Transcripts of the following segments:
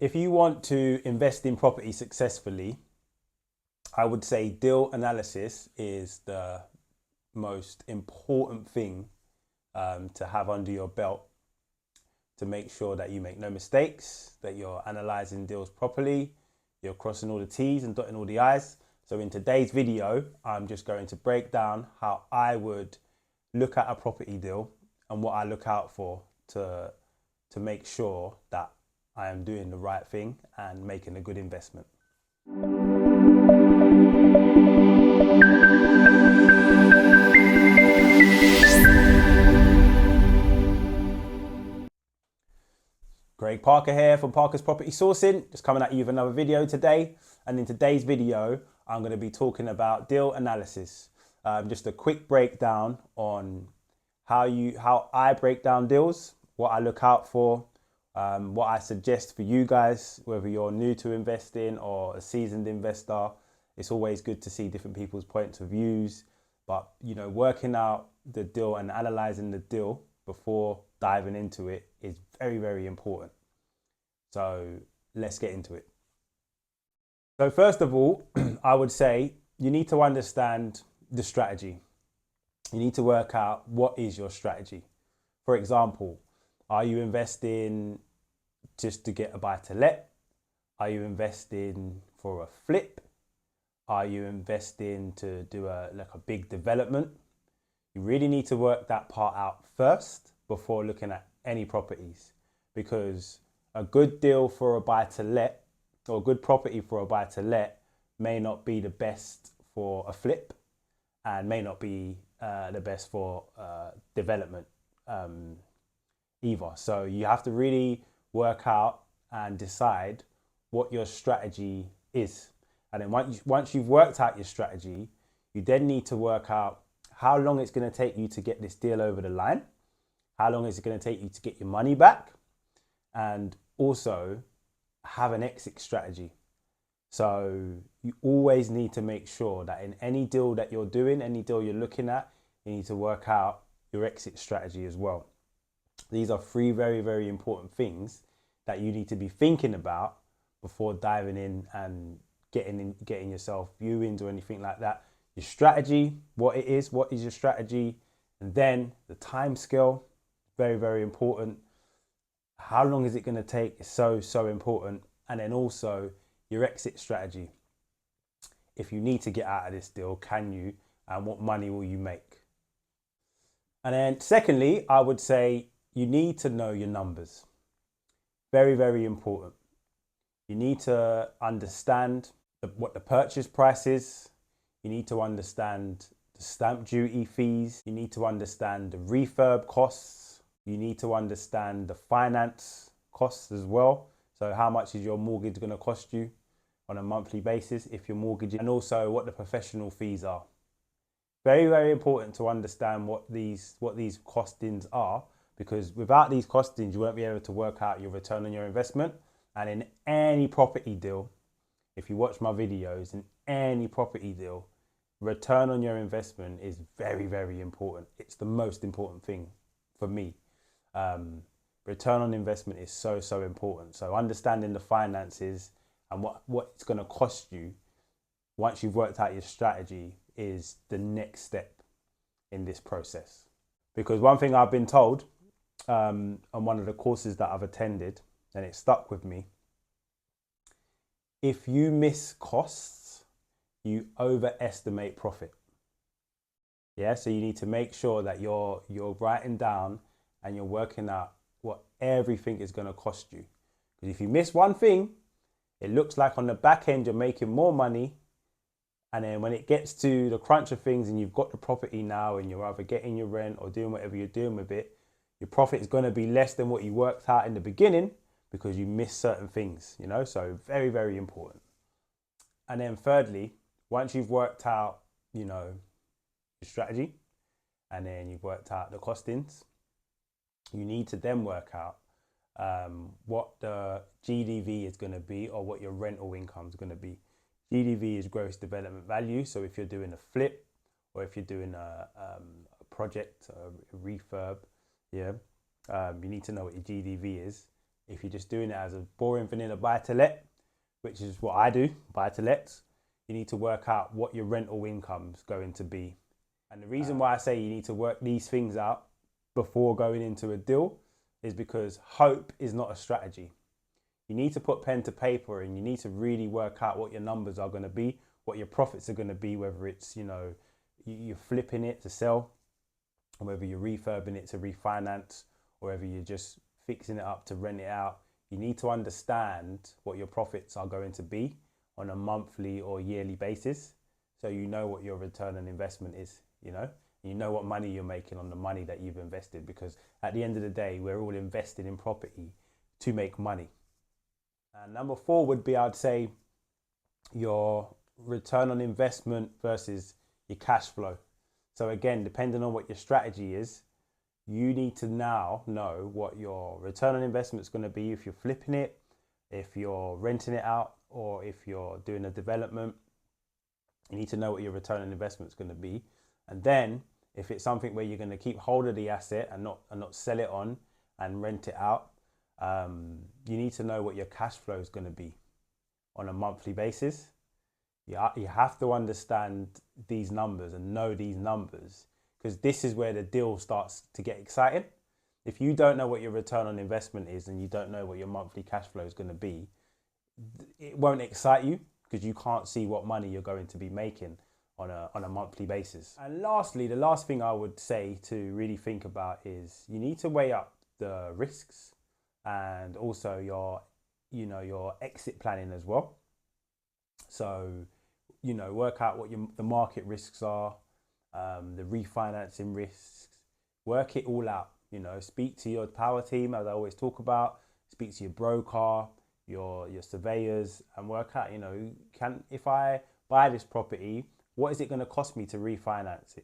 If you want to invest in property successfully, I would say deal analysis is the most important thing to have under your belt to make sure that you make no mistakes, that you're analysing deals properly, you're crossing all the T's and dotting all the I's. So in today's video, I'm just going to break down how I would look at a property deal and what I look out for to make sure that I am doing the right thing and making a good investment. Greg Parker here from Parker's Property Sourcing, just coming at you with another video today. And in today's video, I'm going to be talking about deal analysis. Just a quick breakdown on how I break down deals, what I look out for, what I suggest for you guys, whether you're new to investing or a seasoned investor. It's always good to see different people's points of views, but working out the deal and analyzing the deal before diving into it is very, very important. So let's get into it. So first of all, I would say you need to understand the strategy. You need to work out what is your strategy. For example, are you investing just to get a buy to let? Are you investing for a flip? Are you investing to do a big development? You really need to work that part out first before looking at any properties, because a good deal for a buy to let or a good property for a buy to let may not be the best for a flip and may not be the best for development either. So you have to really work out and decide what your strategy is. And then once you've worked out your strategy, you then need to work out how long it's going to take you to get this deal over the line. How long is it going to take you to get your money back? And also have an exit strategy. So you always need to make sure that in any deal that you're doing, any deal you're looking at, you need to work out your exit strategy as well. These are three very, very important things that you need to be thinking about before diving in and getting yourself viewings or anything like that. Your strategy, what is your strategy, and then the time scale, very, very important. How long is it going to take is so important. And then also your exit strategy. If you need to get out of this deal, can you, and what money will you make? And then secondly, I would say you need to know your numbers. Very, very important. You need to understand what the purchase price is. You need to understand the stamp duty fees. You need to understand the refurb costs. You need to understand the finance costs as well. So how much is your mortgage going to cost you on a monthly basis if your mortgage, and also what the professional fees are. Very, very important to understand what these costings are, because without these costings, you won't be able to work out your return on your investment. And in any property deal, if you watch my videos, in any property deal, return on your investment is very, very important. It's the most important thing for me. Return on investment is so important. So understanding the finances and what it's going to cost you once you've worked out your strategy is the next step in this process. Because one thing I've been told on one of the courses that I've attended, and it stuck with me, if you miss costs, you overestimate profit. Yeah, so you need to make sure that you're writing down and you're working out what everything is going to cost you. Because if you miss one thing, it looks like on the back end you're making more money, and then when it gets to the crunch of things and you've got the property now and you're either getting your rent or doing whatever you're doing with it, your profit is going to be less than what you worked out in the beginning because you missed certain things, so very, very important. And then thirdly, once you've worked out, your strategy, and then you've worked out the costings, you need to then work out what the GDV is going to be, or what your rental income is going to be. GDV is gross development value. So if you're doing a flip, or if you're doing a project, a refurb, you need to know what your GDV is. If you're just doing it as a boring vanilla buy to let, which is what I do, buy to lets, you need to work out what your rental income's going to be. And the reason why I say you need to work these things out before going into a deal is because hope is not a strategy. You need to put pen to paper and you need to really work out what your numbers are going to be, what your profits are going to be, whether it's, you're flipping it to sell, or whether you're refurbing it to refinance, or whether you're just fixing it up to rent it out. You need to understand what your profits are going to be on a monthly or yearly basis, so you know what your return on investment is, you know what money you're making on the money that you've invested, because at the end of the day, we're all invested in property to make money. And number 4 would be, I'd say, your return on investment versus your cash flow. So again, depending on what your strategy is, you need to now know what your return on investment is going to be if you're flipping it, if you're renting it out, or if you're doing a development. You need to know what your return on investment is going to be. And then if it's something where you're going to keep hold of the asset and not sell it on and rent it out, you need to know what your cash flow is going to be on a monthly basis. You have to understand these numbers and know these numbers, because this is where the deal starts to get exciting. If you don't know what your return on investment is and you don't know what your monthly cash flow is going to be, it won't excite you, because you can't see what money you're going to be making on a monthly basis. And lastly, the last thing I would say to really think about is you need to weigh up the risks and also your exit planning as well. So, work out what the market risks are, the refinancing risks, work it all out. Speak to your power team, as I always talk about, speak to your broker, your surveyors, and work out, if I buy this property, what is it going to cost me to refinance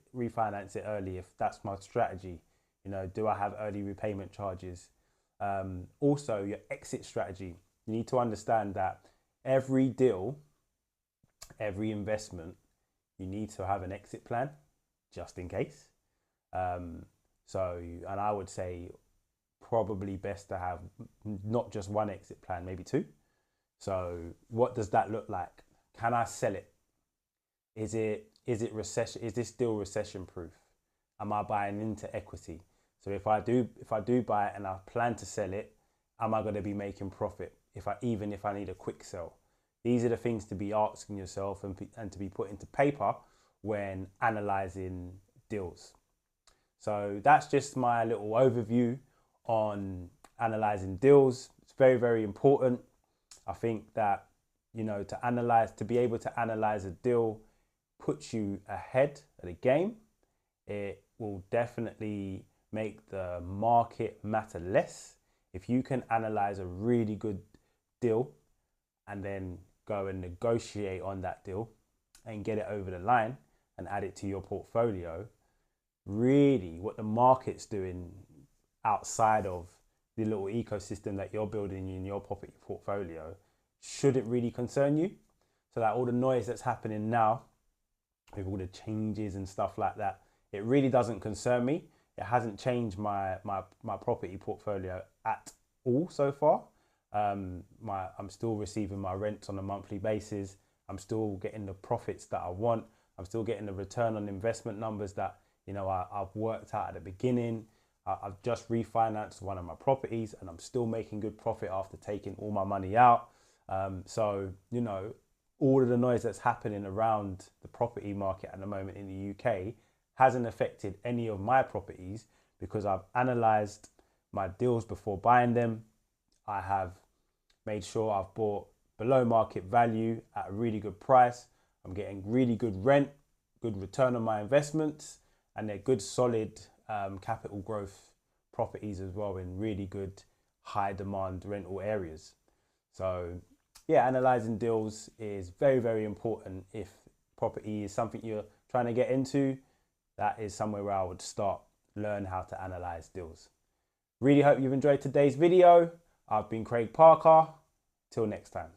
it early, if that's my strategy? Do I have early repayment charges? Also, your exit strategy. You need to understand that every deal, every investment, you need to have an exit plan just in case. And I would say probably best to have not just one exit plan, maybe 2. So what does that look like? Can I sell it? Is it recession? Is this deal recession proof? Am I buying into equity? So if I do buy it and I plan to sell it, am I going to be making profit even if I need a quick sell? These are the things to be asking yourself and to be put into paper when analyzing deals. So that's just my little overview on analyzing deals. It's very, very important. I think that, to be able to analyze a deal puts you ahead of the game. It will definitely make the market matter less. If you can analyze a really good deal and then go and negotiate on that deal and get it over the line and add it to your portfolio, really what the market's doing outside of the little ecosystem that you're building in your property portfolio shouldn't really concern you. So that all the noise that's happening now with all the changes and stuff like that, it really doesn't concern me. It hasn't changed my property portfolio at all so far. I'm still receiving my rents on a monthly basis. I'm still getting the profits that I want. I'm still getting the return on investment numbers that I've worked out at the beginning. I've just refinanced one of my properties and I'm still making good profit after taking all my money out. So all of the noise that's happening around the property market at the moment in the UK hasn't affected any of my properties, because I've analysed my deals before buying them. I have made sure I've bought below market value at a really good price. I'm getting really good rent, good return on my investments, and they're good solid capital growth properties as well, in really good high demand rental areas. So yeah, analysing deals is very, very important. If property is something you're trying to get into, that is somewhere where I would start, learn how to analyse deals. Really hope you've enjoyed today's video. I've been Craig Parker. Till next time.